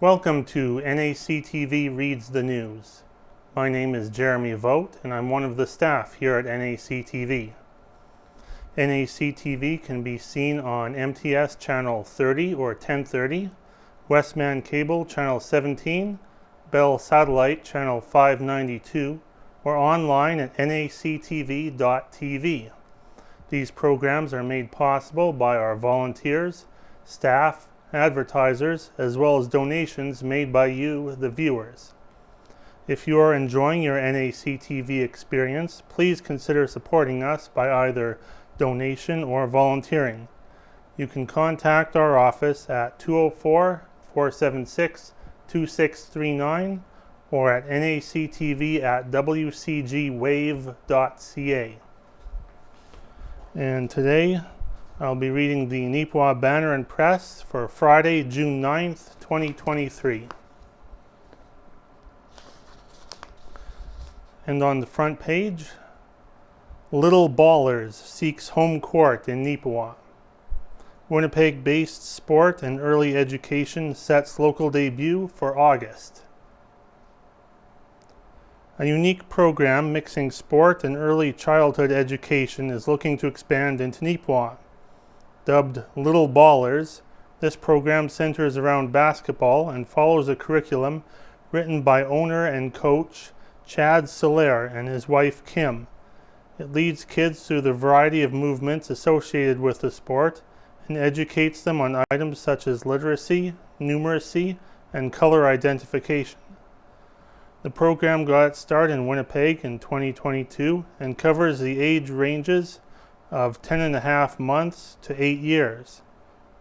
Welcome to NACTV Reads the News. My name is Jeremy Vogt and I'm one of the staff here at NACTV. NACTV can be seen on MTS channel 30 or 1030, Westman Cable channel 17, Bell Satellite channel 592, or online at nactv.tv. These programs are made possible by our volunteers, staff, advertisers, as well as donations made by you, the viewers. If you are enjoying your NACTV experience, please consider supporting us by either donation or volunteering. You can contact our office at 204-476-2639 or at nactv@wcgwave.ca. And today I'll be reading the Neepawa Banner and Press for Friday, June 9th, 2023. And on the front page, Little Ballers seeks home court in Neepawa. Winnipeg-based sport and early education sets local debut for August. A unique program mixing sport and early childhood education is looking to expand into Neepawa. Dubbed Little Ballers, this program centers around basketball and follows a curriculum written by owner and coach Chad Solaire and his wife Kim. It leads kids through the variety of movements associated with the sport and educates them on items such as literacy, numeracy, and color identification. The program got its start in Winnipeg in 2022 and covers the age ranges of 10.5 months to 8 years.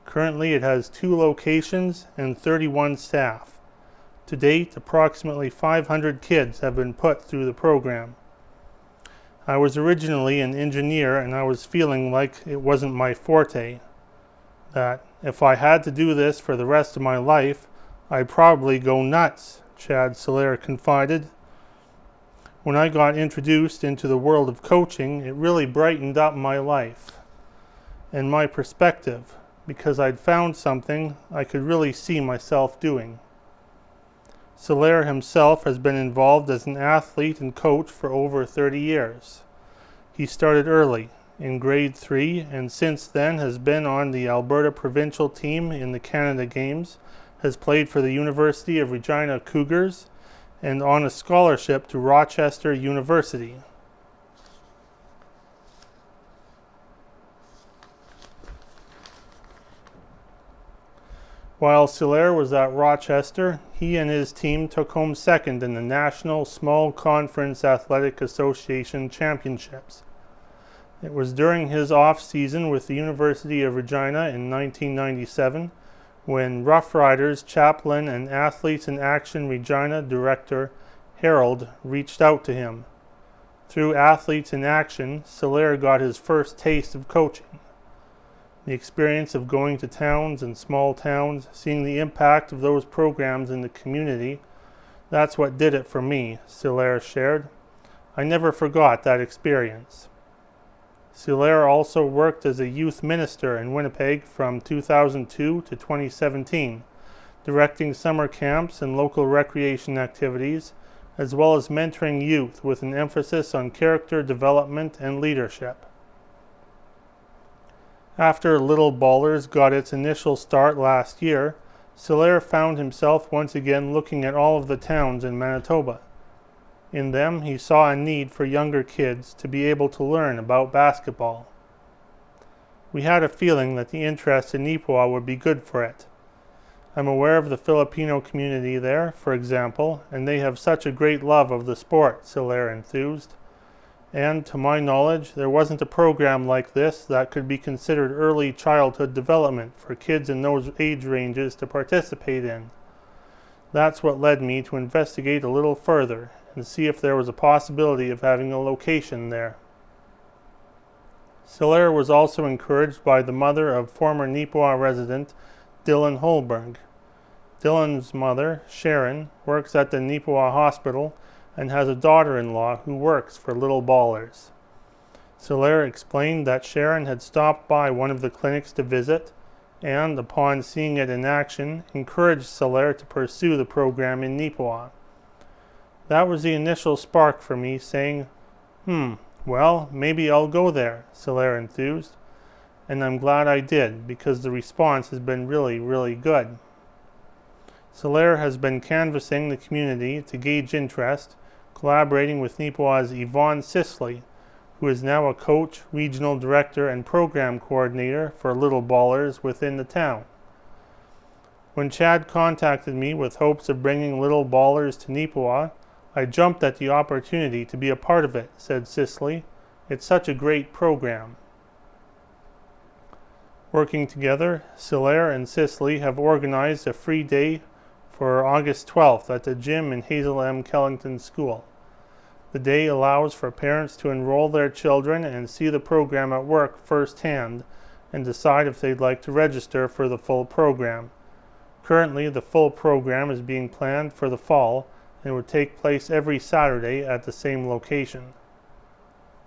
Currently it has 2 locations and 31 staff. To date, approximately 500 kids have been put through the program. I was originally an engineer and I was feeling like it wasn't my forte. That if I had to do this for the rest of my life, I'd probably go nuts, Chad Solaire confided. When I got introduced into the world of coaching, it really brightened up my life and my perspective because I'd found something I could really see myself doing. Solaire himself has been involved as an athlete and coach for over 30 years. He started early, in grade 3, and since then has been on the Alberta provincial team in the Canada Games, has played for the University of Regina Cougars, and on a scholarship to Rochester University. While Solaire was at Rochester, he and his team took home second in the National Small Conference Athletic Association Championships. It was during his off-season with the University of Regina in 1997 when Rough Riders chaplain and Athletes in Action Regina director Harold reached out to him. Through Athletes in Action, Solaire got his first taste of coaching. The experience of going to towns and small towns, seeing the impact of those programs in the community, that's what did it for me, Solaire shared. I never forgot that experience. Solaire also worked as a youth minister in Winnipeg from 2002 to 2017, directing summer camps and local recreation activities, as well as mentoring youth with an emphasis on character development and leadership. After Little Ballers got its initial start last year, Solaire found himself once again looking at all of the towns in Manitoba. In them, he saw a need for younger kids to be able to learn about basketball. We had a feeling that the interest in Neepawa would be good for it. I'm aware of the Filipino community there, for example, and they have such a great love of the sport, Solaire enthused. And, to my knowledge, there wasn't a program like this that could be considered early childhood development for kids in those age ranges to participate in. That's what led me to investigate a little further and see if there was a possibility of having a location there. Solaire was also encouraged by the mother of former Neepawa resident Dylan Holberg. Dylan's mother, Sharon, works at the Neepawa Hospital and has a daughter-in-law who works for Little Ballers. Solaire explained that Sharon had stopped by one of the clinics to visit and, upon seeing it in action, encouraged Solaire to pursue the program in Neepawa. That was the initial spark for me, saying, well, maybe I'll go there, Solaire enthused. And I'm glad I did, because the response has been really, really good. Solaire has been canvassing the community to gauge interest, collaborating with Neepawa's Yvonne Sisley, who is now a coach, regional director, and program coordinator for Little Ballers within the town. When Chad contacted me with hopes of bringing Little Ballers to Neepawa, I jumped at the opportunity to be a part of it, said Sisley. It's such a great program. Working together, Solaire and Sisley have organized a free day for August 12th at the gym in Hazel M. Kellington School. The day allows for parents to enroll their children and see the program at work firsthand and decide if they'd like to register for the full program. Currently, the full program is being planned for the fall and would take place every Saturday at the same location.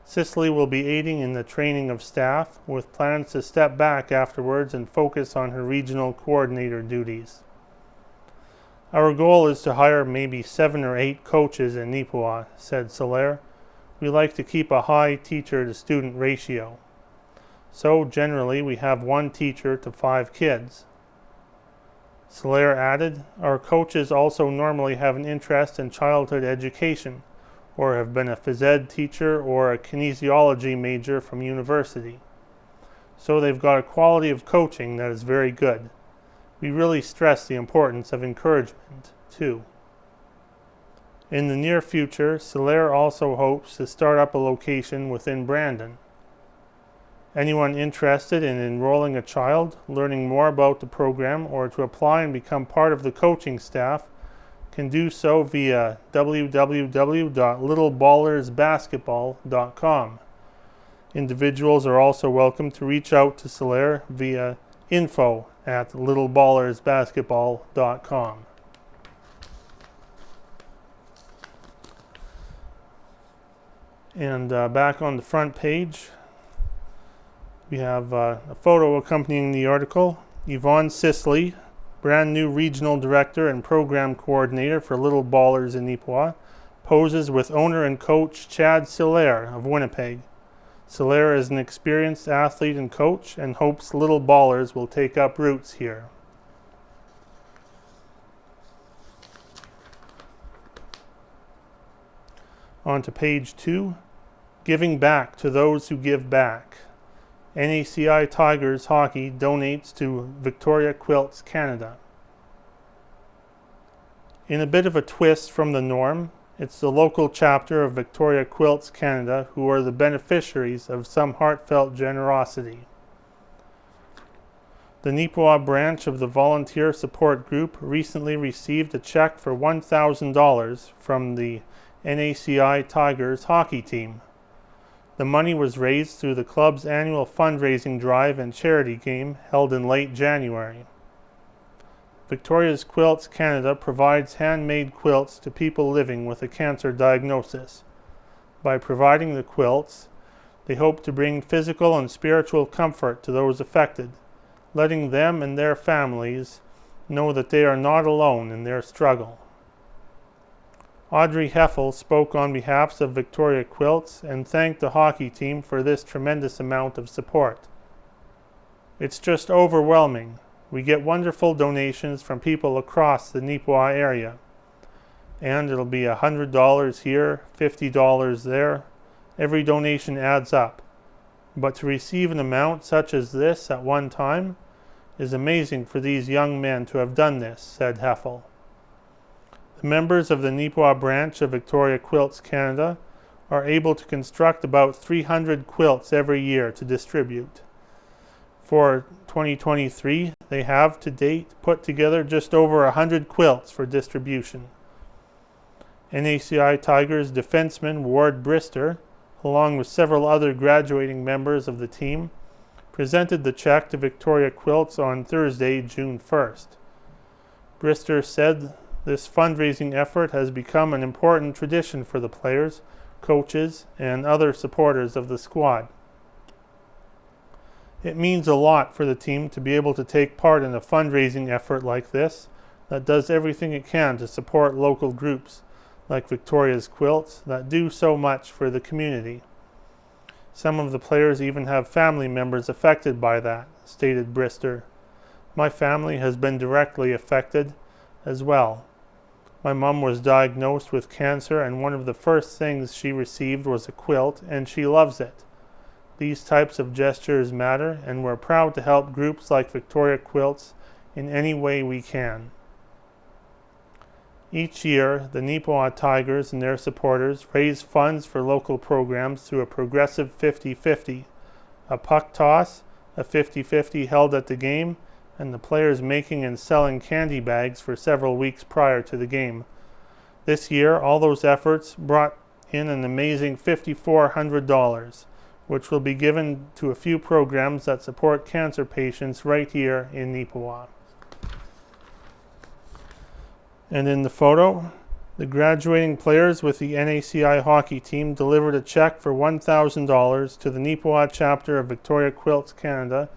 Sisley will be aiding in the training of staff, with plans to step back afterwards and focus on her regional coordinator duties. Our goal is to hire maybe 7 or 8 coaches in Neepawa, said Solaire. We like to keep a high teacher-to-student ratio. So, generally, we have 1 teacher to 5 kids. Solaire added, our coaches also normally have an interest in childhood education, or have been a phys ed teacher or a kinesiology major from university. So they've got a quality of coaching that is very good. We really stress the importance of encouragement, too. In the near future, Solaire also hopes to start up a location within Brandon. Anyone interested in enrolling a child, learning more about the program, or to apply and become part of the coaching staff can do so via www.littleballersbasketball.com. Individuals are also welcome to reach out to Solaire via info@littleballersbasketball.com. And back on the front page, we have a photo accompanying the article. Yvonne Sisley, brand new regional director and program coordinator for Little Ballers in Neepawa, poses with owner and coach Chad Solaire of Winnipeg. Solaire is an experienced athlete and coach and hopes Little Ballers will take up roots here. On to page 2, giving back to those who give back. NACI Tigers Hockey donates to Victoria Quilts Canada. In a bit of a twist from the norm, it's the local chapter of Victoria Quilts Canada who are the beneficiaries of some heartfelt generosity. The Neepawa branch of the volunteer support group recently received a check for $1,000 from the NACI Tigers hockey team. The money was raised through the club's annual fundraising drive and charity game held in late January. Victoria's Quilts Canada provides handmade quilts to people living with a cancer diagnosis. By providing the quilts, they hope to bring physical and spiritual comfort to those affected, letting them and their families know that they are not alone in their struggle. Audrey Heffel spoke on behalf of Victoria Quilts and thanked the hockey team for this tremendous amount of support. It's just overwhelming. We get wonderful donations from people across the Neepawa area. And it'll be $100 here, $50 there. Every donation adds up. But to receive an amount such as this at one time is amazing for these young men to have done this, said Heffel. The members of the Neepawa branch of Victoria Quilts Canada are able to construct about 300 quilts every year to distribute. For 2023, they have to date put together just over 100 quilts for distribution. NACI Tigers defenseman Ward Brister, along with several other graduating members of the team, presented the check to Victoria Quilts on Thursday, June 1st. Brister said this fundraising effort has become an important tradition for the players, coaches, and other supporters of the squad. It means a lot for the team to be able to take part in a fundraising effort like this that does everything it can to support local groups like Victoria's Quilts that do so much for the community. Some of the players even have family members affected by that, stated Brister. My family has been directly affected as well. My mom was diagnosed with cancer, and one of the first things she received was a quilt, and she loves it. These types of gestures matter, and we're proud to help groups like Victoria Quilts in any way we can. Each year, the Neepawa Tigers and their supporters raise funds for local programs through a progressive 50-50, a puck toss, a 50-50 held at the game, and the players making and selling candy bags for several weeks prior to the game. This year, all those efforts brought in an amazing $5,400, which will be given to a few programs that support cancer patients right here in Neepawa. And in the photo, the graduating players with the NACI hockey team delivered a check for $1,000 to the Neepawa chapter of Victoria Quilts Canada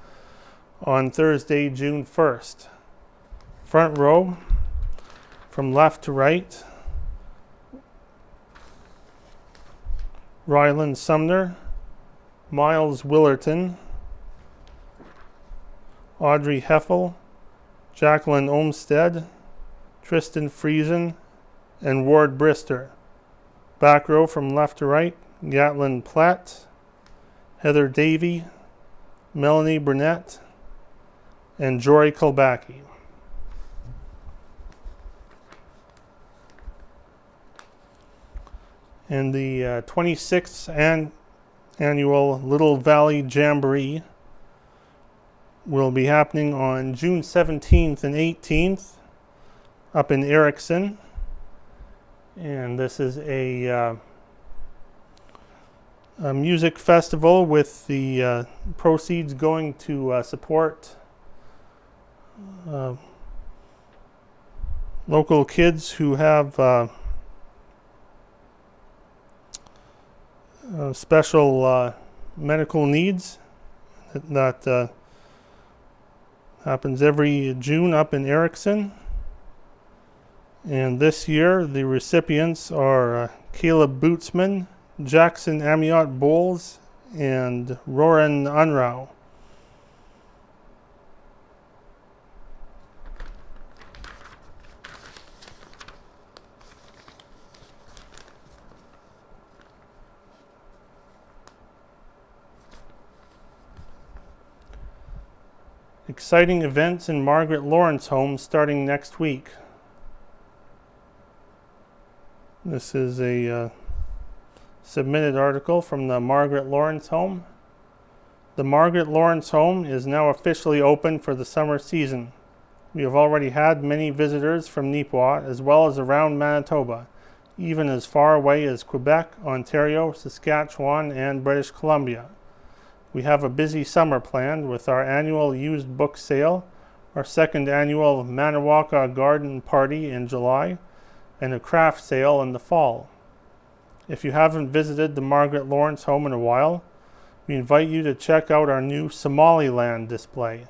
on Thursday, June 1st. Front row, from left to right, Ryland Sumner, Miles Willerton, Audrey Heffel, Jacqueline Olmstead, Tristan Friesen, and Ward Brister. Back row from left to right, Gatlin Platt, Heather Davey, Melanie Burnett, and Jory Kulbacki. And the 26th annual Little Valley Jamboree will be happening on June 17th and 18th up in Erickson. And this is a music festival with the proceeds going to support local kids who have special medical needs. That happens every June up in Erickson. And this year the recipients are Caleb Bootsman, Jackson Amiot Bowles, and Roran Unrau. Exciting events in Margaret Lawrence home starting next week. This is a submitted article from the Margaret Lawrence home. The Margaret Lawrence home is now officially open for the summer season. We have already had many visitors from Neepawa as well as around Manitoba, even as far away as Quebec, Ontario, Saskatchewan, and British Columbia. We have a busy summer planned with our annual used book sale, our second annual Manawanka Garden Party in July, and a craft sale in the fall. If you haven't visited the Margaret Lawrence home in a while, we invite you to check out our new Somaliland display.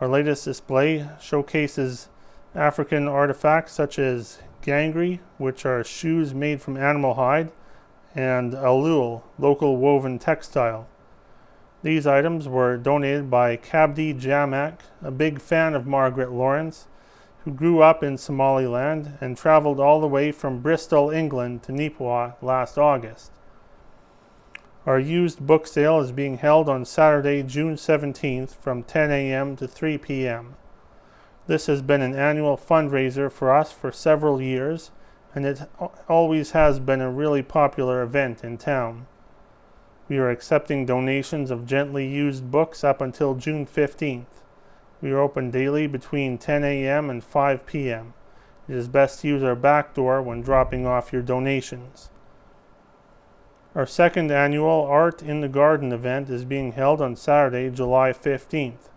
Our latest display showcases African artifacts such as gangri, which are shoes made from animal hide, and alul, local woven textile. These items were donated by Kabdi Jamak, a big fan of Margaret Lawrence, who grew up in Somaliland and traveled all the way from Bristol, England to Neepawa last August. Our used book sale is being held on Saturday, June 17th from 10 a.m. to 3 p.m. This has been an annual fundraiser for us for several years, and it always has been a really popular event in town. We are accepting donations of gently used books up until June 15th. We are open daily between 10 a.m. and 5 p.m. It is best to use our back door when dropping off your donations. Our second annual Art in the Garden event is being held on Saturday, July 15th.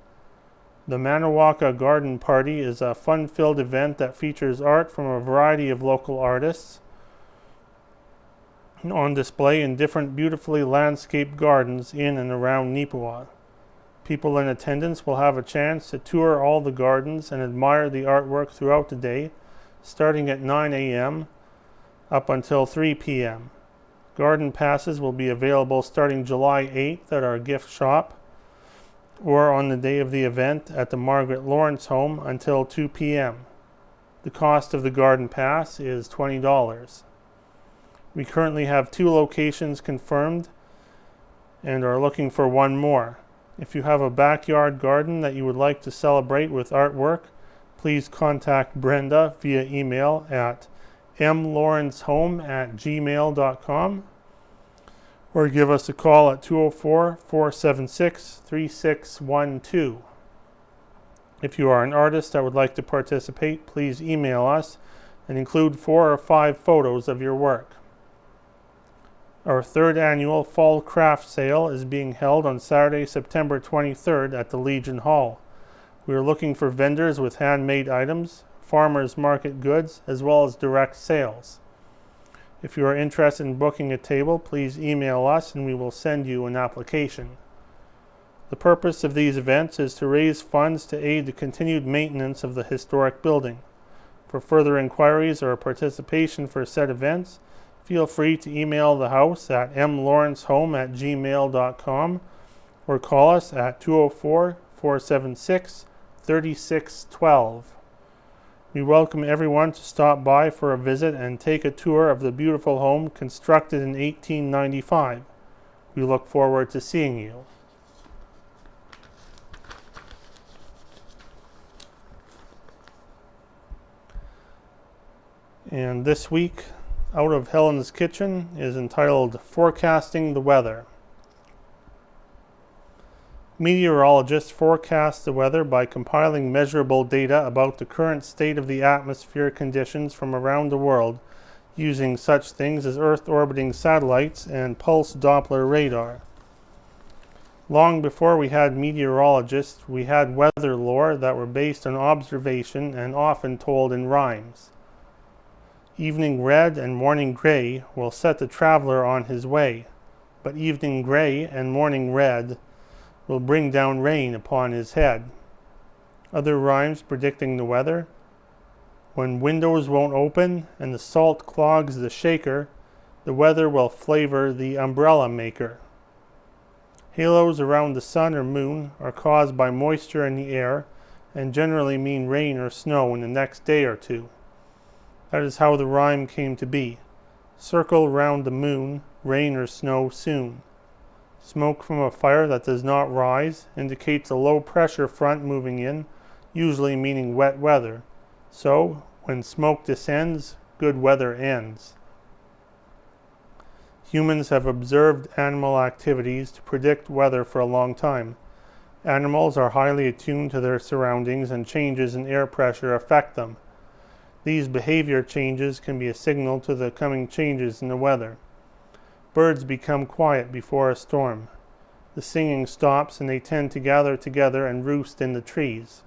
The Manawanka Garden Party is a fun-filled event that features art from a variety of local artists on display in different beautifully landscaped gardens in and around Neepawa. People in attendance will have a chance to tour all the gardens and admire the artwork throughout the day, starting at 9 a.m. up until 3 p.m. Garden passes will be available starting July 8th at our gift shop or on the day of the event at the Margaret Lawrence home until 2 p.m. The cost of the garden pass is $20. We currently have 2 locations confirmed and are looking for one more. If you have a backyard garden that you would like to celebrate with artwork, please contact Brenda via email at mlawrencehome@gmail.com or give us a call at 204-476-3612. If you are an artist that would like to participate, please email us and include 4 or 5 photos of your work. Our 3rd annual Fall Craft Sale is being held on Saturday, September 23rd at the Legion Hall. We are looking for vendors with handmade items, farmers market goods, as well as direct sales. If you are interested in booking a table, please email us and we will send you an application. The purpose of these events is to raise funds to aid the continued maintenance of the historic building. For further inquiries or participation for said events, feel free to email the house at mlawrencehome@gmail.com or call us at 204-476-3612. We welcome everyone to stop by for a visit and take a tour of the beautiful home constructed in 1895. We look forward to seeing you. And this week, out of Helen's Kitchen is entitled Forecasting the Weather. Meteorologists forecast the weather by compiling measurable data about the current state of the atmosphere conditions from around the world using such things as Earth-orbiting satellites and pulse Doppler radar. Long before we had meteorologists, we had weather lore that were based on observation and often told in rhymes. Evening red and morning gray will set the traveler on his way, but evening gray and morning red will bring down rain upon his head. Other rhymes predicting the weather: when windows won't open and the salt clogs the shaker, the weather will flavor the umbrella maker. Halos around the sun or moon are caused by moisture in the air and generally mean rain or snow in the next day or two. That is how the rhyme came to be. Circle round the moon, rain or snow soon. Smoke from a fire that does not rise indicates a low pressure front moving in, usually meaning wet weather. So, when smoke descends, good weather ends. Humans have observed animal activities to predict weather for a long time. Animals are highly attuned to their surroundings and changes in air pressure affect them. These behavior changes can be a signal to the coming changes in the weather. Birds become quiet before a storm. The singing stops and they tend to gather together and roost in the trees.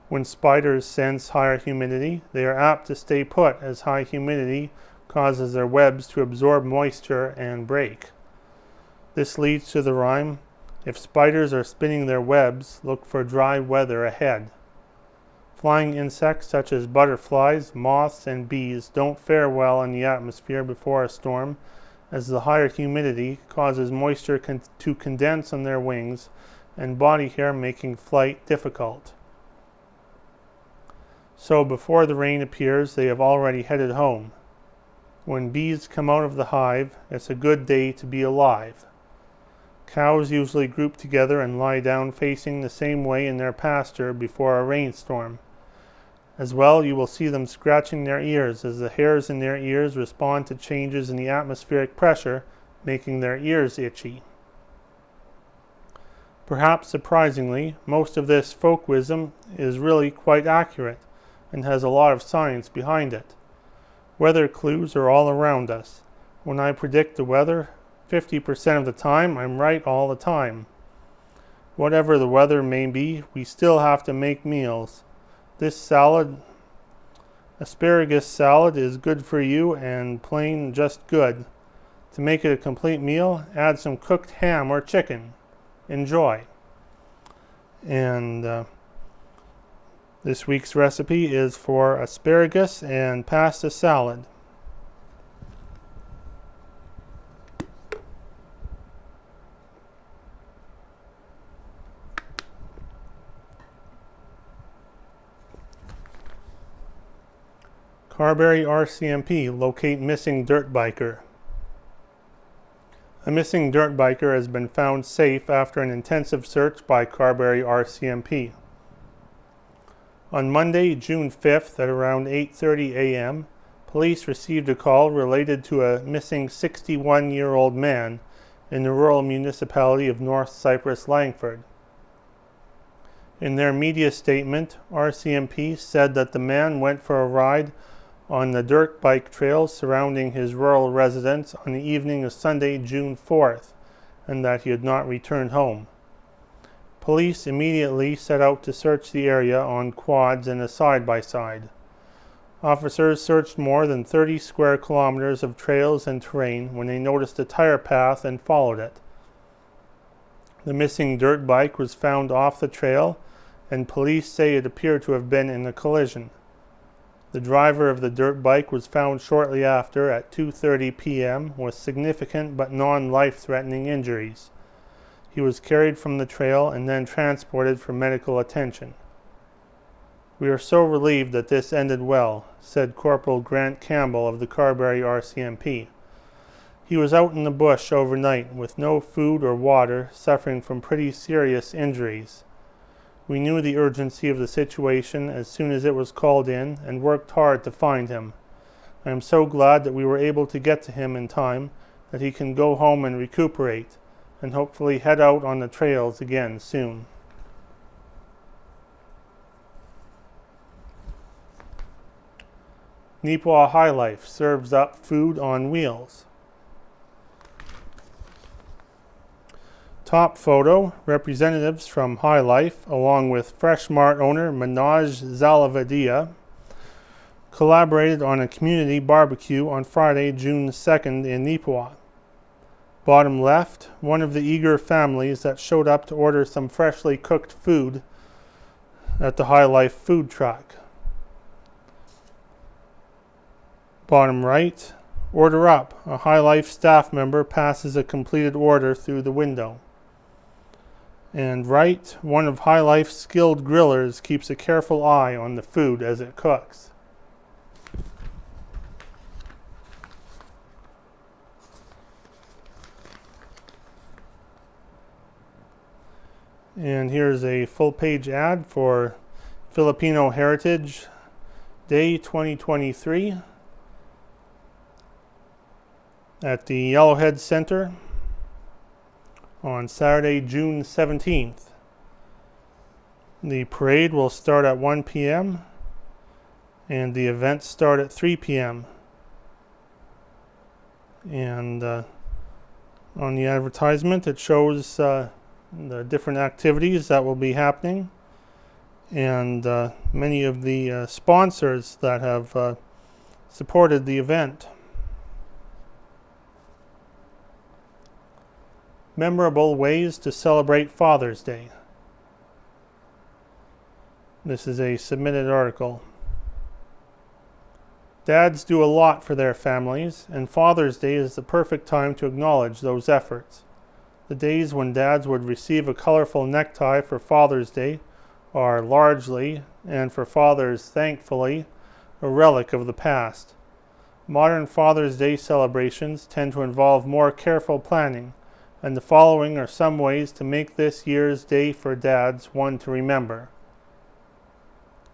When spiders sense higher humidity, they are apt to stay put as high humidity causes their webs to absorb moisture and break. This leads to the rhyme, if spiders are spinning their webs, look for dry weather ahead. Flying insects such as butterflies, moths, and bees don't fare well in the atmosphere before a storm, as the higher humidity causes moisture to condense on their wings and body hair, making flight difficult. So before the rain appears, they have already headed home. When bees come out of the hive, it's a good day to be alive. Cows usually group together and lie down facing the same way in their pasture before a rainstorm. As well, you will see them scratching their ears as the hairs in their ears respond to changes in the atmospheric pressure, making their ears itchy. Perhaps surprisingly, most of this folk wisdom is really quite accurate and has a lot of science behind it. Weather clues are all around us. When I predict the weather, 50% of the time I'm right all the time. Whatever the weather may be, we still have to make meals. This asparagus salad is good for you and plain just good. To make it a complete meal, add some cooked ham or chicken. Enjoy. And this week's recipe is for asparagus and pasta salad. Carberry RCMP, locate missing dirt biker. A missing dirt biker has been found safe after an intensive search by Carberry RCMP. On Monday, June 5th at around 8:30 a.m., police received a call related to a missing 61-year-old man in the rural municipality of North Cypress, Langford. In their media statement, RCMP said that the man went for a ride on the dirt bike trails surrounding his rural residence on the evening of Sunday, June 4th, and that he had not returned home. Police immediately set out to search the area on quads and a side-by-side. Officers searched more than 30 square kilometers of trails and terrain when they noticed a tire path and followed it. The missing dirt bike was found off the trail, and police say it appeared to have been in a collision. The driver of the dirt bike was found shortly after at 2:30 p.m. with significant but non-life-threatening injuries. He was carried from the trail and then transported for medical attention. "We are so relieved that this ended well," said Corporal Grant Campbell of the Carberry RCMP. "He was out in the bush overnight with no food or water, suffering from pretty serious injuries. We knew the urgency of the situation as soon as it was called in and worked hard to find him. I am so glad that we were able to get to him in time that he can go home and recuperate, and hopefully head out on the trails again soon." Neepawa High Life serves up food on wheels. Top photo, representatives from High Life, along with Fresh Mart owner Manoj Zalavadia, collaborated on a community barbecue on Friday, June 2nd in Neepawa. Bottom left, one of the eager families that showed up to order some freshly cooked food at the High Life food truck. Bottom right, order up. A High Life staff member passes a completed order through the window. And right, one of High Life's skilled grillers keeps a careful eye on the food as it cooks. And here's a full-page ad for Filipino Heritage Day 2023 at the Yellowhead Center on Saturday, June 17th. The parade will start at 1 p.m. and the events start at 3 p.m. And on the advertisement it shows the different activities that will be happening and many of the sponsors that have supported the event. Memorable ways to celebrate Father's Day. This is a submitted article. Dads do a lot for their families, and Father's Day is the perfect time to acknowledge those efforts. The days when dads would receive a colorful necktie for Father's Day are largely, and for fathers thankfully, a relic of the past. Modern Father's Day celebrations tend to involve more careful planning, and the following are some ways to make this year's day for dads one to remember.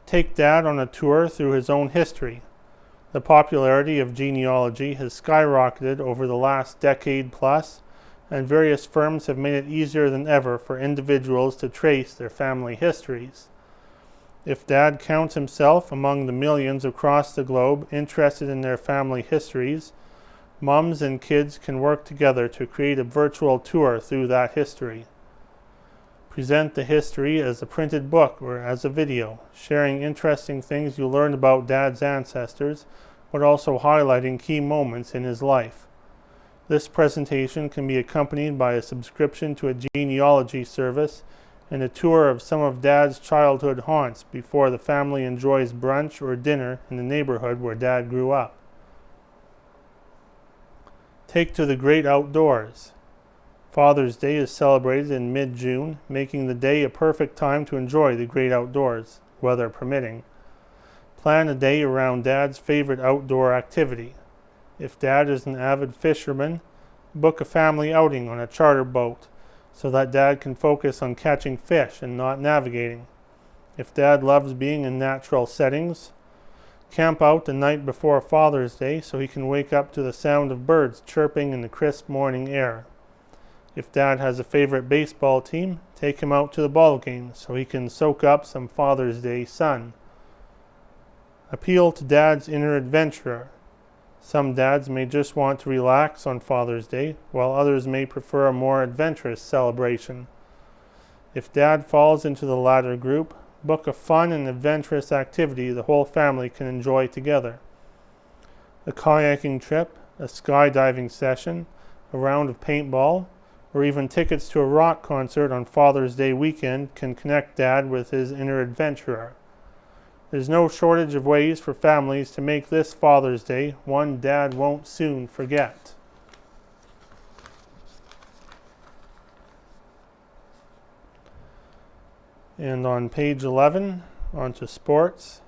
Take dad on a tour through his own history. The popularity of genealogy has skyrocketed over the last decade plus, and various firms have made it easier than ever for individuals to trace their family histories. If dad counts himself among the millions across the globe interested in their family histories, moms and kids can work together to create a virtual tour through that history. Present the history as a printed book or as a video, sharing interesting things you learned about dad's ancestors, but also highlighting key moments in his life. This presentation can be accompanied by a subscription to a genealogy service and a tour of some of Dad's childhood haunts before the family enjoys brunch or dinner in the neighborhood where Dad grew up. Take to the great outdoors. Father's Day is celebrated in mid-June, making the day a perfect time to enjoy the great outdoors, weather permitting. Plan a day around Dad's favorite outdoor activity. If Dad is an avid fisherman, book a family outing on a charter boat so that Dad can focus on catching fish and not navigating. If Dad loves being in natural settings, camp out the night before Father's Day so he can wake up to the sound of birds chirping in the crisp morning air. If Dad has a favorite baseball team, take him out to the ball game so he can soak up some Father's Day sun. Appeal to Dad's inner adventurer. Some dads may just want to relax on Father's Day, while others may prefer a more adventurous celebration. If Dad falls into the latter group, book a fun and adventurous activity the whole family can enjoy together. A kayaking trip, a skydiving session, a round of paintball, or even tickets to a rock concert on Father's Day weekend can connect Dad with his inner adventurer. There's no shortage of ways for families to make this Father's Day one Dad won't soon forget. And on page 11, onto sports.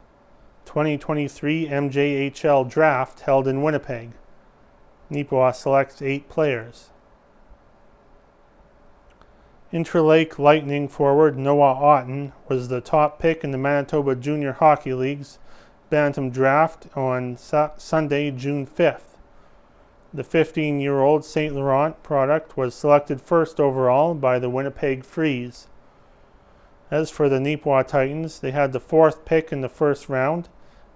2023 MJHL draft held in Winnipeg. Neepawa selects 8 players. Interlake Lightning forward Noah Otten was the top pick in the Manitoba Junior Hockey League's Bantam draft on Sunday, June 5th. The 15-year-old St. Laurent product was selected first overall by the Winnipeg Freeze. As for the Neepawa Titans, they had the 4th pick in the first round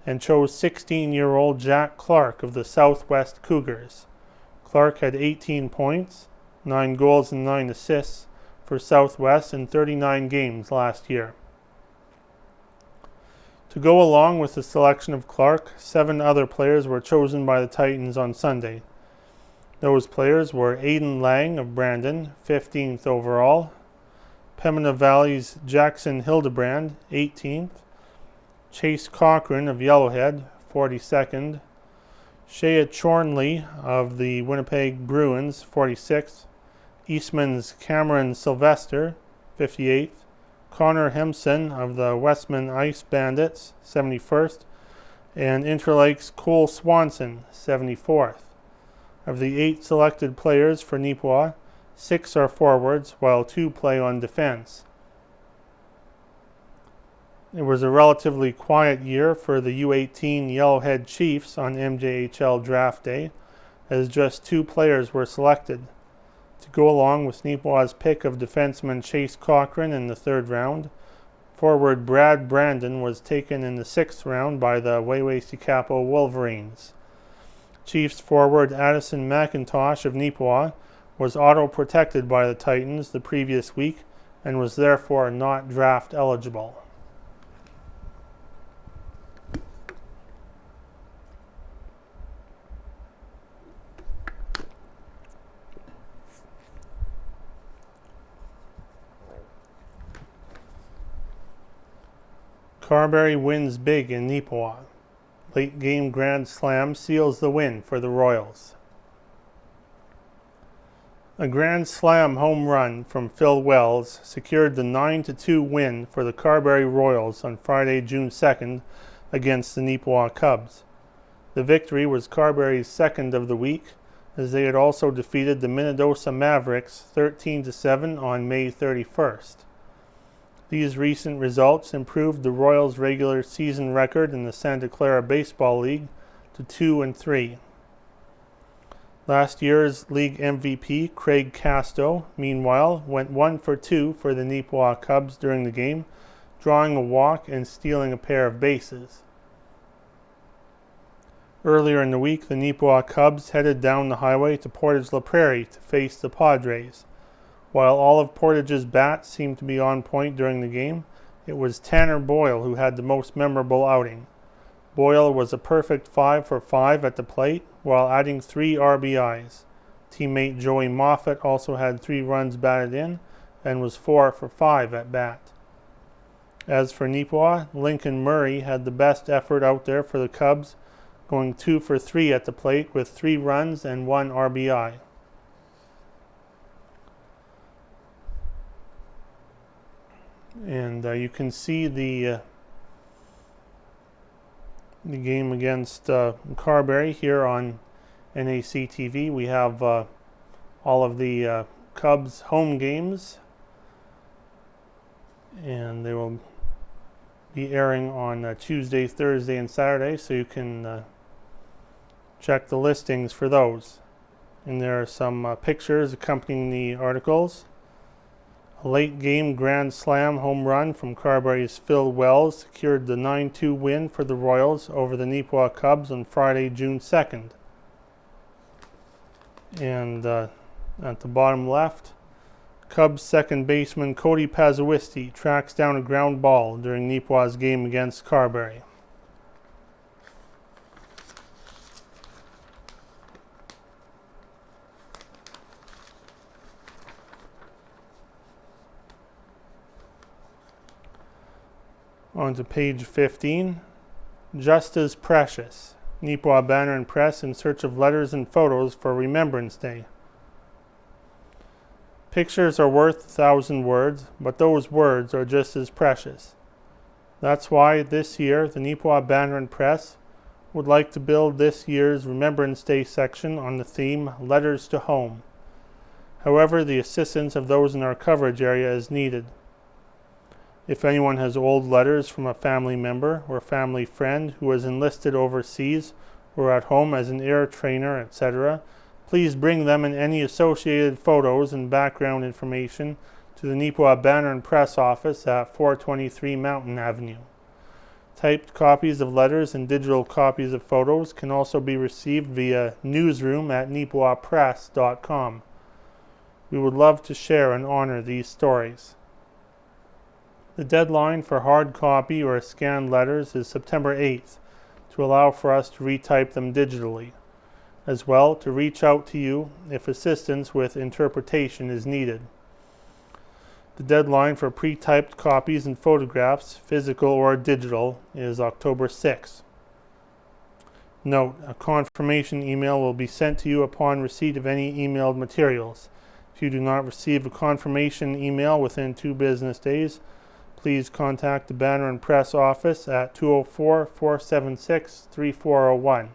and chose 16-year-old Jack Clark of the Southwest Cougars. Clark had 18 points, 9 goals and 9 assists for Southwest in 39 games last year. To go along with the selection of Clark, 7 other players were chosen by the Titans on Sunday. Those players were Aidan Lang of Brandon, 15th overall, Pembina Valley's Jackson Hildebrand, 18th, Chase Cochran of Yellowhead, 42nd, Shea Chornley of the Winnipeg Bruins, 46th, Eastman's Cameron Sylvester, 58th, Connor Hempson of the Westman Ice Bandits, 71st, and Interlake's Cole Swanson, 74th. Of the 8 selected players for Neepawa, 6 are forwards, while 2 play on defense. It was a relatively quiet year for the U18 Yellowhead Chiefs on MJHL draft day, as just 2 players were selected. To go along with Neepawa's pick of defenseman Chase Cochran in the 3rd round, forward Brad Brandon was taken in the 6th round by the Weway-Sikapo Wolverines. Chiefs forward Addison McIntosh of Neepawa was auto-protected by the Titans the previous week and was therefore not draft eligible. Carberry wins big in Neepawa. Late game grand slam seals the win for the Royals. A grand slam home run from Phil Wells secured the 9-2 win for the Carberry Royals on Friday, June 2nd against the Neepawa Cubs. The victory was Carberry's 2nd of the week, as they had also defeated the Minnedosa Mavericks 13-7 on May 31st. These recent results improved the Royals' regular season record in the Santa Clara Baseball League to 2-3. Last year's league MVP, Craig Casto, meanwhile, went 1 for 2 for the Neepawa Cubs during the game, drawing a walk and stealing a pair of bases. Earlier in the week, the Neepawa Cubs headed down the highway to Portage La Prairie to face the Padres. While all of Portage's bats seemed to be on point during the game, it was Tanner Boyle who had the most memorable outing. Boyle was a perfect 5 for 5 at the plate while adding 3 RBIs. Teammate Joey Moffett also had 3 runs batted in and was 4 for 5 at bat. As for Neepawa, Lincoln Murray had the best effort out there for the Cubs, going 2 for 3 at the plate with 3 runs and 1 RBI. And you can see the game against Carberry here on NACTV. We have all of the Cubs home games, and they will be airing on Tuesday, Thursday, and Saturday, so you can check the listings for those. And there are some pictures accompanying the articles. A late game grand slam home run from Carberry's Phil Wells secured the 9-2 win for the Royals over the Neepawa Cubs on Friday, June 2nd. And at the bottom left, Cubs second baseman Cody Pazawiski tracks down a ground ball during Neepawa's game against Carberry. On to page 15. Just as Precious. Neepawa Banner and Press in search of letters and photos for Remembrance Day. Pictures are worth 1,000 words, but those words are just as precious. That's why this year the Neepawa Banner and Press would like to build this year's Remembrance Day section on the theme Letters to Home. However, the assistance of those in our coverage area is needed. If anyone has old letters from a family member or family friend who was enlisted overseas or at home as an air trainer, etc., please bring them and any associated photos and background information to the Neepawa Banner and Press office at 423 Mountain Avenue. Typed copies of letters and digital copies of photos can also be received via newsroom@neepawapress.com. We would love to share and honor these stories. The deadline for hard copy or scanned letters is September 8th to allow for us to retype them digitally, as well to reach out to you if assistance with interpretation is needed. The deadline for pre-typed copies and photographs, physical or digital, is October 6th. Note, a confirmation email will be sent to you upon receipt of any emailed materials. If you do not receive a confirmation email within 2 business days, please contact the Banner and Press office at 204-476-3401.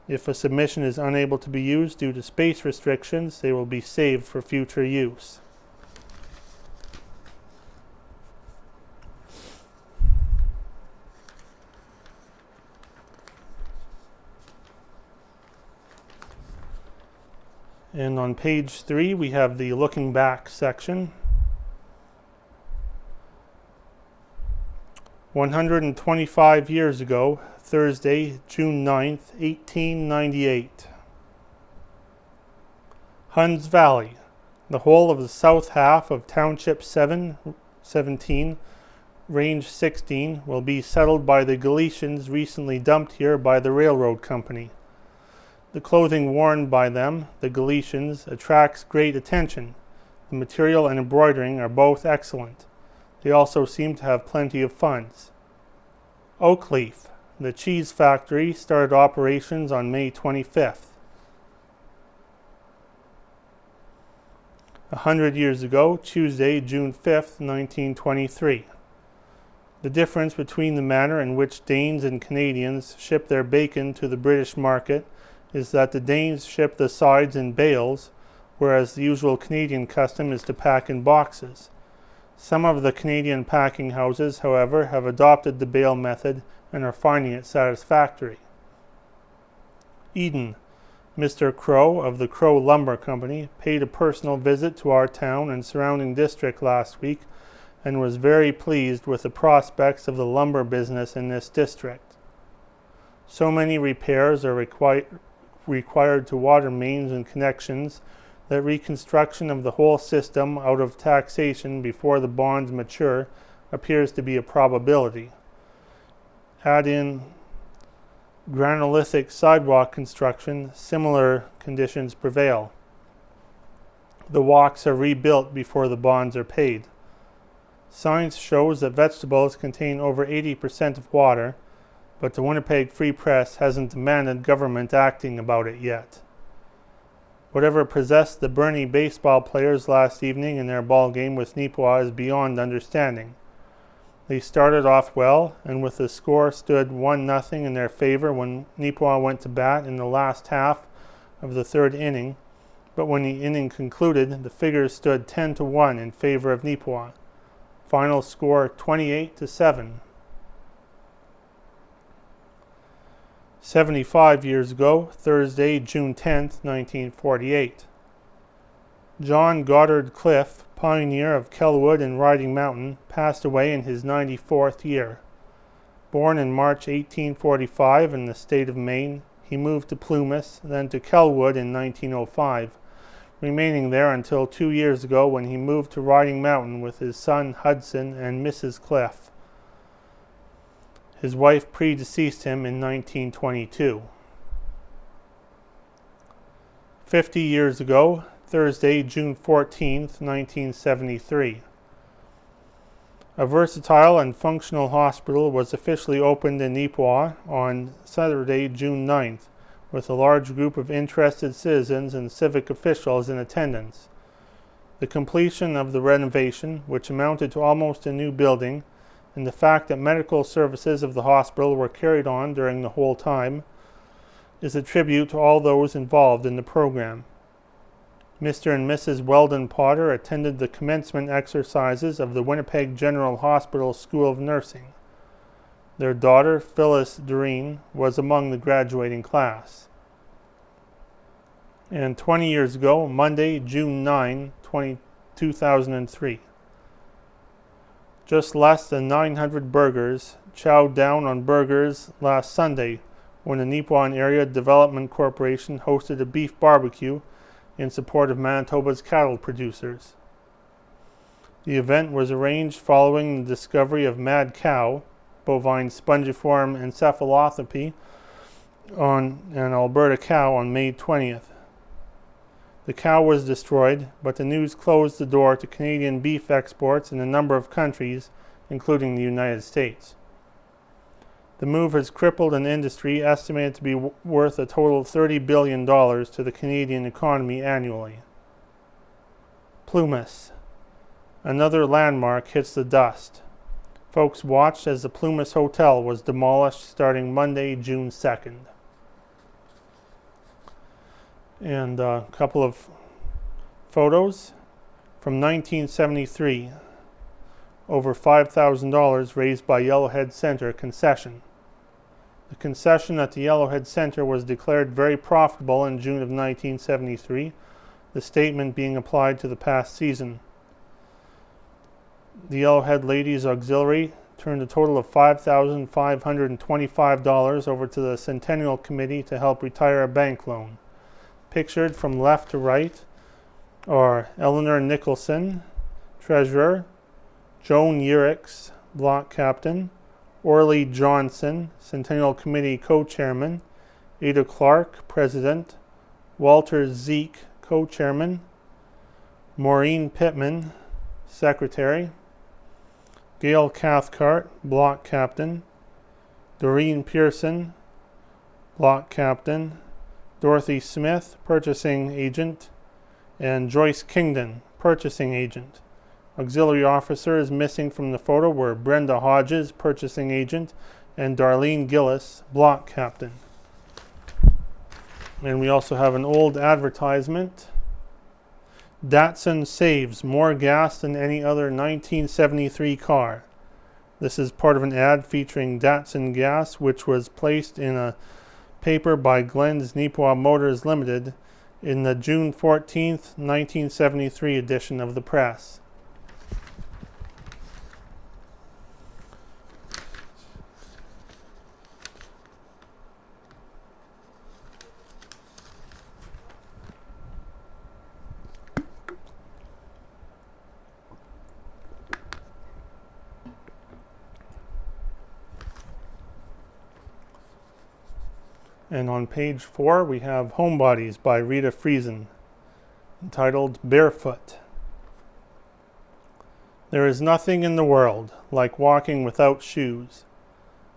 If a submission is unable to be used due to space restrictions, they will be saved for future use. And on page 3, we have the Looking Back section. 125 years ago, Thursday, June 9th, 1898. Huns Valley, the whole of the south half of Township 17, Range 16, will be settled by the Galicians recently dumped here by the railroad company. The clothing worn by them, the Galicians, attracts great attention. The material and embroidering are both excellent. They also seem to have plenty of funds. Oakleaf, the cheese factory, started operations on May 25th. 100 years ago, Tuesday, June 5th, 1923. The difference between the manner in which Danes and Canadians ship their bacon to the British market is that the Danes ship the sides in bales, whereas the usual Canadian custom is to pack in boxes. Some of the Canadian packing houses, however, have adopted the bale method and are finding it satisfactory. Eden, Mr. Crow of the Crow Lumber Company, paid a personal visit to our town and surrounding district last week and was very pleased with the prospects of the lumber business in this district. So many repairs are required to water mains and connections that reconstruction of the whole system out of taxation before the bonds mature appears to be a probability. Add in granolithic sidewalk construction, similar conditions prevail. The walks are rebuilt before the bonds are paid. Science shows that vegetables contain over 80% of water, but the Winnipeg Free Press hasn't demanded government acting about it yet. Whatever possessed the Burnie baseball players last evening in their ball game with Neepawa is beyond understanding. They started off well, and with the score stood 1-0 in their favor when Neepawa went to bat in the last half of the third inning, but when the inning concluded, the figures stood 10-1 in favor of Neepawa. Final score 28-7. 75 years ago, Thursday, June 10, 1948. John Goddard Cliff, pioneer of Kellwood and Riding Mountain, passed away in his 94th year. Born in March 1845 in the state of Maine, he moved to Plumas, then to Kellwood in 1905, remaining there until 2 years ago when he moved to Riding Mountain with his son Hudson and Mrs. Cliff. His wife predeceased him in 1922. 50 years ago, Thursday, June 14, 1973. A versatile and functional hospital was officially opened in Neepawa on Saturday, June 9th, with a large group of interested citizens and civic officials in attendance. The completion of the renovation, which amounted to almost a new building, and the fact that medical services of the hospital were carried on during the whole time, is a tribute to all those involved in the program. Mr. and Mrs. Weldon Potter attended the commencement exercises of the Winnipeg General Hospital School of Nursing. Their daughter, Phyllis Doreen, was among the graduating class. And 20 years ago, Monday, June 9, 2003. Just less than 900 burgers chowed down on burgers last Sunday when the Neepawa Area Development Corporation hosted a beef barbecue in support of Manitoba's cattle producers. The event was arranged following the discovery of mad cow, bovine spongiform encephalopathy, on an Alberta cow on May 20th. The cow was destroyed, but the news closed the door to Canadian beef exports in a number of countries, including the United States. The move has crippled an industry estimated to be worth a total of $30 billion to the Canadian economy annually. Plumas. Another landmark hits the dust. Folks watched as the Plumas Hotel was demolished starting Monday, June 2nd. And a couple of photos from 1973. Over $5,000 raised by Yellowhead Center concession. The concession at the Yellowhead Center was declared very profitable in June of 1973, the statement being applied to the past season. The Yellowhead Ladies Auxiliary turned a total of $5,525 over to the Centennial Committee to help retire a bank loan. Pictured from left to right are Eleanor Nicholson, Treasurer, Joan Urix, Block Captain, Orly Johnson, Centennial Committee Co-Chairman, Ada Clark, President, Walter Zeke, Co-Chairman, Maureen Pittman, Secretary, Gail Cathcart, Block Captain, Doreen Pearson, Block Captain, Dorothy Smith, Purchasing Agent, and Joyce Kingdon, Purchasing Agent. Auxiliary officers missing from the photo were Brenda Hodges, Purchasing Agent, and Darlene Gillis, Block Captain. And we also have an old advertisement. Datsun saves more gas than any other 1973 car. This is part of an ad featuring Datsun gas, which was placed in a paper by Glenn's Neepawa Motors Limited in the June 14th, 1973 edition of the press. And on page 4 we have Homebodies by Rita Friesen. entitled Barefoot. There is nothing in the world like walking without shoes.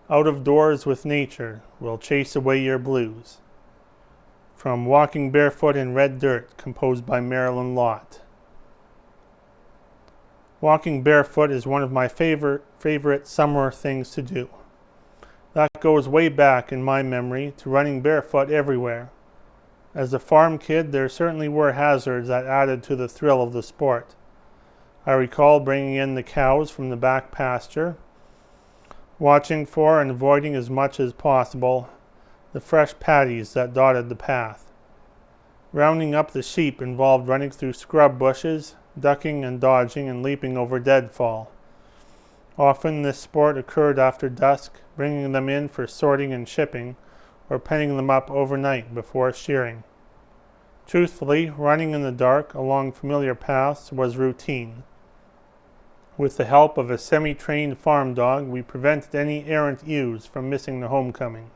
Out of doors with nature will chase away your blues. From Walking Barefoot in Red Dirt, composed by Marilyn Lott. Walking barefoot is one of my favorite summer things to do. That goes way back in my memory to running barefoot everywhere. As a farm kid, there certainly were hazards that added to the thrill of the sport. I recall bringing in the cows from the back pasture, watching for and avoiding as much as possible the fresh paddies that dotted the path. Rounding up the sheep involved running through scrub bushes, ducking and dodging and leaping over deadfall. Often this sport occurred after dusk, bringing them in for sorting and shipping, or penning them up overnight before shearing. Truthfully, running in the dark along familiar paths was routine. With the help of a semi-trained farm dog, we prevented any errant ewes from missing the homecoming.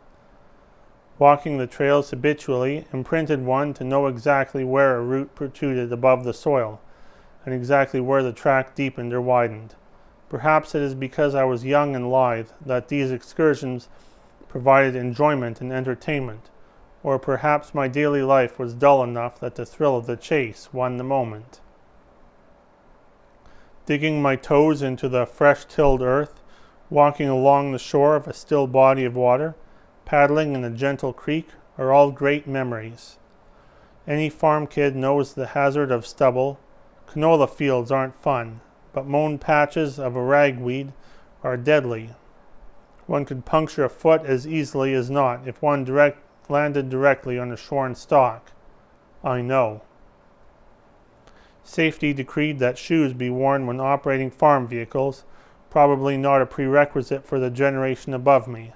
Walking the trails habitually imprinted one to know exactly where a root protruded above the soil, and exactly where the track deepened or widened. Perhaps it is because I was young and lithe that these excursions provided enjoyment and entertainment, or perhaps my daily life was dull enough that the thrill of the chase won the moment. Digging my toes into the fresh-tilled earth, walking along the shore of a still body of water, paddling in a gentle creek are all great memories. Any farm kid knows the hazard of stubble. Canola fields aren't fun, but mown patches of a ragweed are deadly. One could puncture a foot as easily as not if one landed directly on a shorn stalk. I know. Safety decreed that shoes be worn when operating farm vehicles, probably not a prerequisite for the generation above me.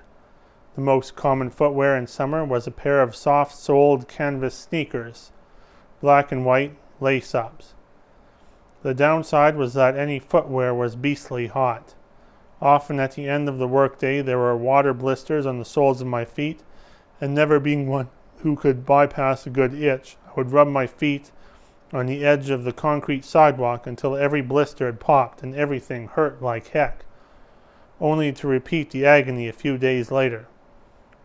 The most common footwear in summer was a pair of soft-soled canvas sneakers, black and white lace-ups. The downside was that any footwear was beastly hot. Often at the end of the workday there were water blisters on the soles of my feet, and never being one who could bypass a good itch, I would rub my feet on the edge of the concrete sidewalk until every blister had popped and everything hurt like heck, only to repeat the agony a few days later.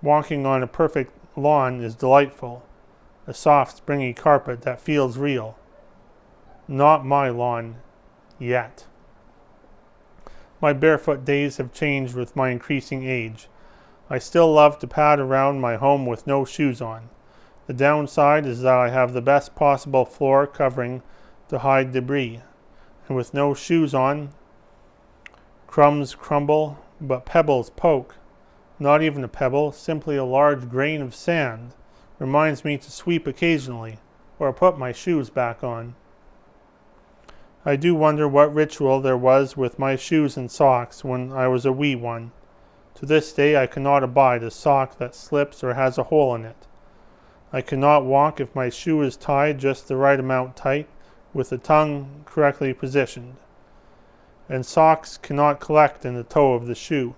Walking on a perfect lawn is delightful, a soft, springy carpet that feels real. Not my lawn, yet. My barefoot days have changed with my increasing age. I still love to pad around my home with no shoes on. The downside is that I have the best possible floor covering to hide debris, and with no shoes on, crumbs crumble, but pebbles poke. Not even a pebble, simply a large grain of sand, reminds me to sweep occasionally, or put my shoes back on. I do wonder what ritual there was with my shoes and socks when I was a wee one. To this day I cannot abide a sock that slips or has a hole in it. I cannot walk if my shoe is tied just the right amount tight, with the tongue correctly positioned. And socks cannot collect in the toe of the shoe.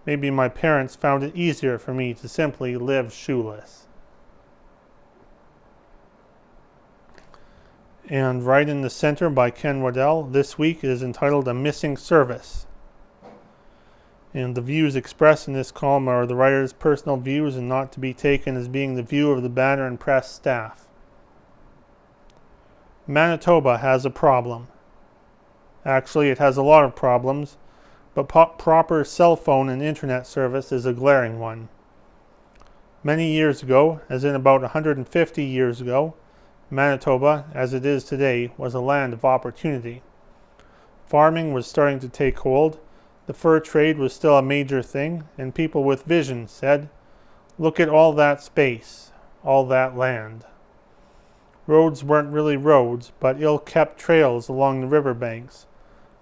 Maybe my parents found it easier for me to simply live shoeless. And right in the center by Ken Waddell, this week is entitled A Missing Service. And the views expressed in this column are the writer's personal views and not to be taken as being the view of the Banner and Press staff. Manitoba has a problem. Actually, it has a lot of problems, but proper cell phone and internet service is a glaring one. Many years ago, as in about 150 years ago, Manitoba, as it is today, was a land of opportunity. Farming was starting to take hold, the fur trade was still a major thing, and people with vision said, "Look at all that space, all that land." Roads weren't really roads, but ill-kept trails along the riverbanks.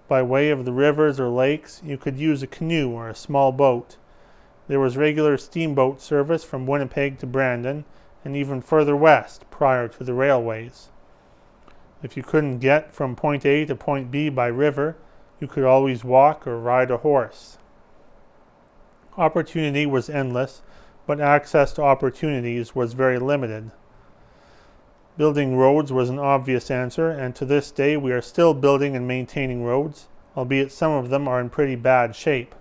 By way of the rivers or lakes, you could use a canoe or a small boat. There was regular steamboat service from Winnipeg to Brandon, and even further west prior to the railways. If you couldn't get from point A to point B by river, you could always walk or ride a horse. Opportunity was endless, but access to opportunities was very limited. Building roads was an obvious answer, and to this day we are still building and maintaining roads, albeit some of them are in pretty bad shape.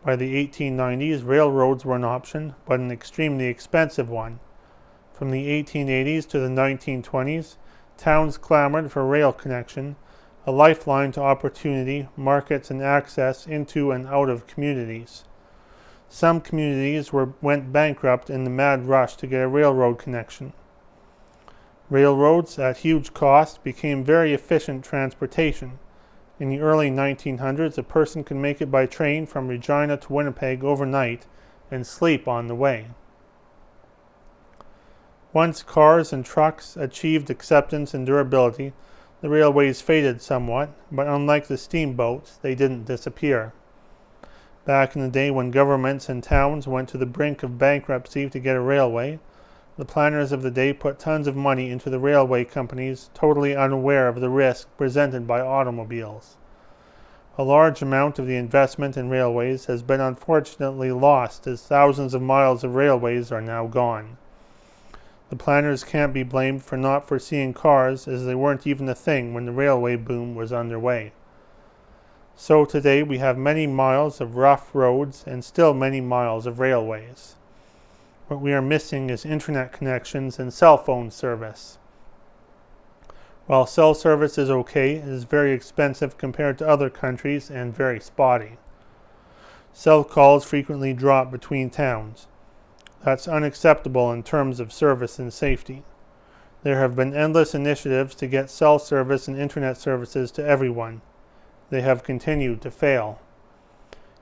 By the 1890s, railroads were an option, but an extremely expensive one. From the 1880s to the 1920s, towns clamored for rail connection, a lifeline to opportunity, markets, and access into and out of communities. Some communities went bankrupt in the mad rush to get a railroad connection. Railroads, at huge cost, became very efficient transportation. In the early 1900s, a person could make it by train from Regina to Winnipeg overnight and sleep on the way. Once cars and trucks achieved acceptance and durability, the railways faded somewhat, but unlike the steamboats, they didn't disappear. Back in the day when governments and towns went to the brink of bankruptcy to get a railway, the planners of the day put tons of money into the railway companies, totally unaware of the risk presented by automobiles. A large amount of the investment in railways has been unfortunately lost as thousands of miles of railways are now gone. The planners can't be blamed for not foreseeing cars, as they weren't even a thing when the railway boom was underway. So today we have many miles of rough roads and still many miles of railways. What we are missing is internet connections and cell phone service. While cell service is okay, it is very expensive compared to other countries and very spotty. Cell calls frequently drop between towns. That's unacceptable in terms of service and safety. There have been endless initiatives to get cell service and internet services to everyone. They have continued to fail.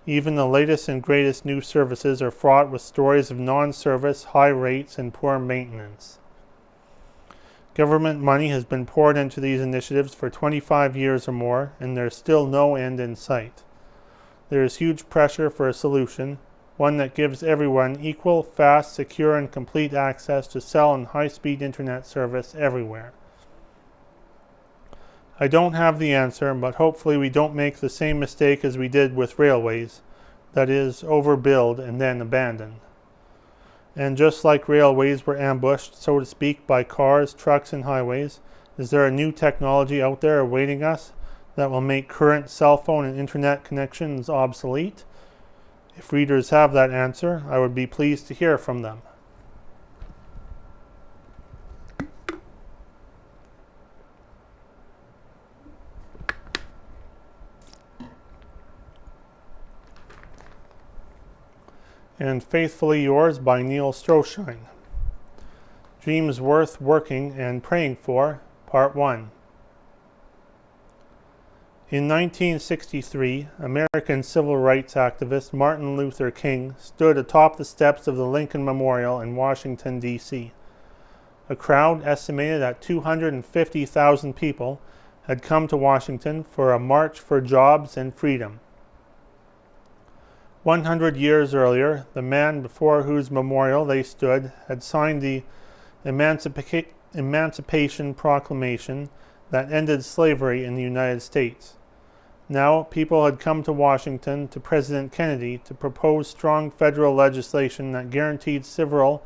Even the latest and greatest new services are fraught with stories of non-service, high rates, and poor maintenance. Government money has been poured into these initiatives for 25 years or more, and there's still no end in sight. There is huge pressure for a solution, one that gives everyone equal, fast, secure, and complete access to cell and high-speed internet service everywhere. I don't have the answer, but hopefully we don't make the same mistake as we did with railways, that is, overbuild and then abandon. And just like railways were ambushed, so to speak, by cars, trucks, and highways, is there a new technology out there awaiting us that will make current cell phone and internet connections obsolete? If readers have that answer, I would be pleased to hear from them. And Faithfully Yours by Neil Stroshine. Dreams Worth Working and Praying For, Part 1. In 1963, American civil rights activist Martin Luther King stood atop the steps of the Lincoln Memorial in Washington, D.C. A crowd estimated at 250,000 people had come to Washington for a march for jobs and freedom. 100 years earlier, the man before whose memorial they stood had signed the Emancipation Proclamation that ended slavery in the United States. Now, people had come to Washington to President Kennedy to propose strong federal legislation that guaranteed civil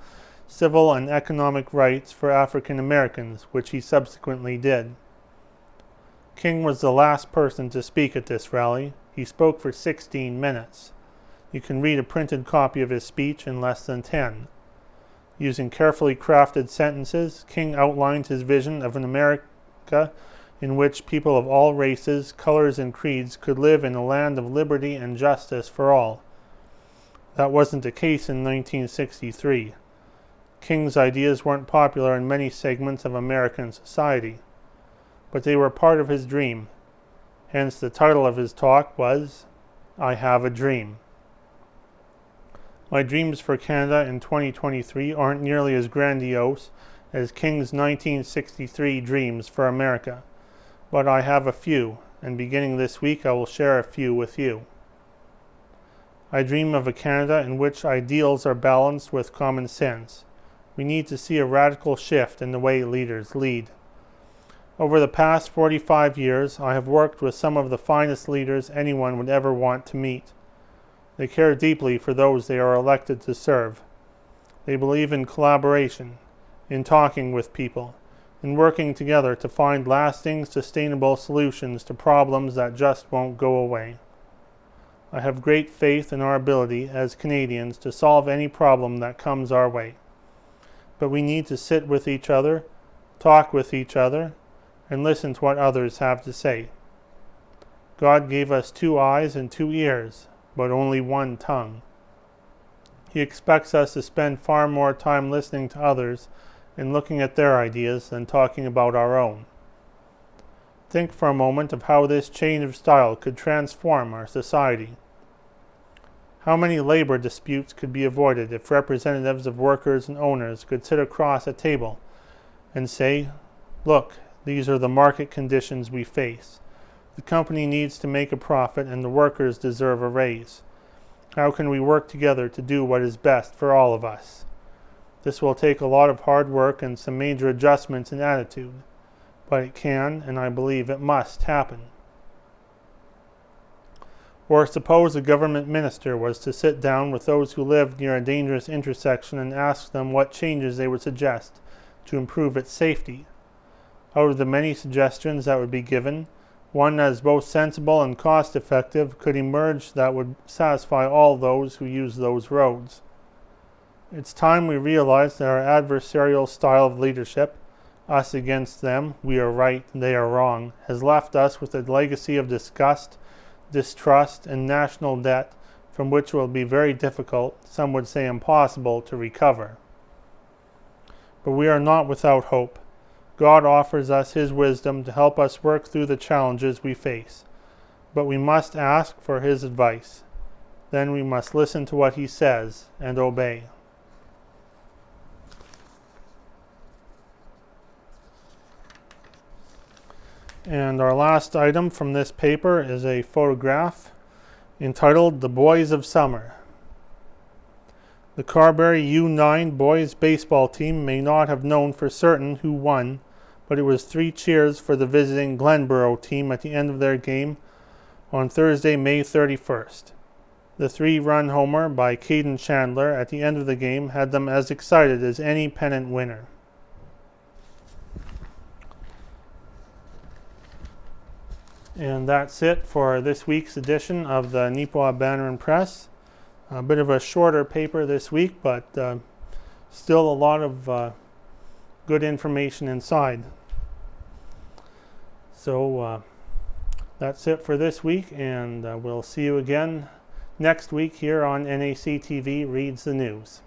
and economic rights for African Americans, which he subsequently did. King was the last person to speak at this rally. He spoke for 16 minutes. You can read a printed copy of his speech in less than 10. Using carefully crafted sentences, King outlined his vision of an America in which people of all races, colors, and creeds could live in a land of liberty and justice for all. That wasn't the case in 1963. King's ideas weren't popular in many segments of American society, but they were part of his dream. Hence the title of his talk was, I Have a Dream. My dreams for Canada in 2023 aren't nearly as grandiose as King's 1963 dreams for America, but I have a few, and beginning this week I will share a few with you. I dream of a Canada in which ideals are balanced with common sense. We need to see a radical shift in the way leaders lead. Over the past 45 years, I have worked with some of the finest leaders anyone would ever want to meet. They care deeply for those they are elected to serve. They believe in collaboration, in talking with people, and working together to find lasting, sustainable solutions to problems that just won't go away. I have great faith in our ability as Canadians to solve any problem that comes our way. But we need to sit with each other, talk with each other, and listen to what others have to say. God gave us 2 eyes and 2 ears, but only 1 tongue. He expects us to spend far more time listening to others and looking at their ideas than talking about our own. Think for a moment of how this change of style could transform our society. How many labor disputes could be avoided if representatives of workers and owners could sit across a table and say, "Look, these are the market conditions we face. The company needs to make a profit and the workers deserve a raise. How can we work together to do what is best for all of us?" This will take a lot of hard work and some major adjustments in attitude, but it can, and I believe it must, happen. Or suppose a government minister was to sit down with those who lived near a dangerous intersection and ask them what changes they would suggest to improve its safety. Out of the many suggestions that would be given, one that is both sensible and cost-effective could emerge that would satisfy all those who use those roads. It's time we realize that our adversarial style of leadership, us against them, we are right, they are wrong, has left us with a legacy of disgust, distrust, and national debt from which it will be very difficult, some would say impossible, to recover. But we are not without hope. God offers us His wisdom to help us work through the challenges we face. But we must ask for His advice. Then we must listen to what He says and obey. And our last item from this paper is a photograph entitled "The Boys of Summer." The Carberry U9 boys baseball team may not have known for certain who won, but it was 3 cheers for the visiting Glenborough team at the end of their game on Thursday, May 31st. The 3-run homer by Caden Chandler at the end of the game had them as excited as any pennant winner. And that's it for this week's edition of the Neepawa Banner and Press. A bit of a shorter paper this week, but still a lot of good information inside. So that's it for this week, and we'll see you again next week here on NACTV Reads the News.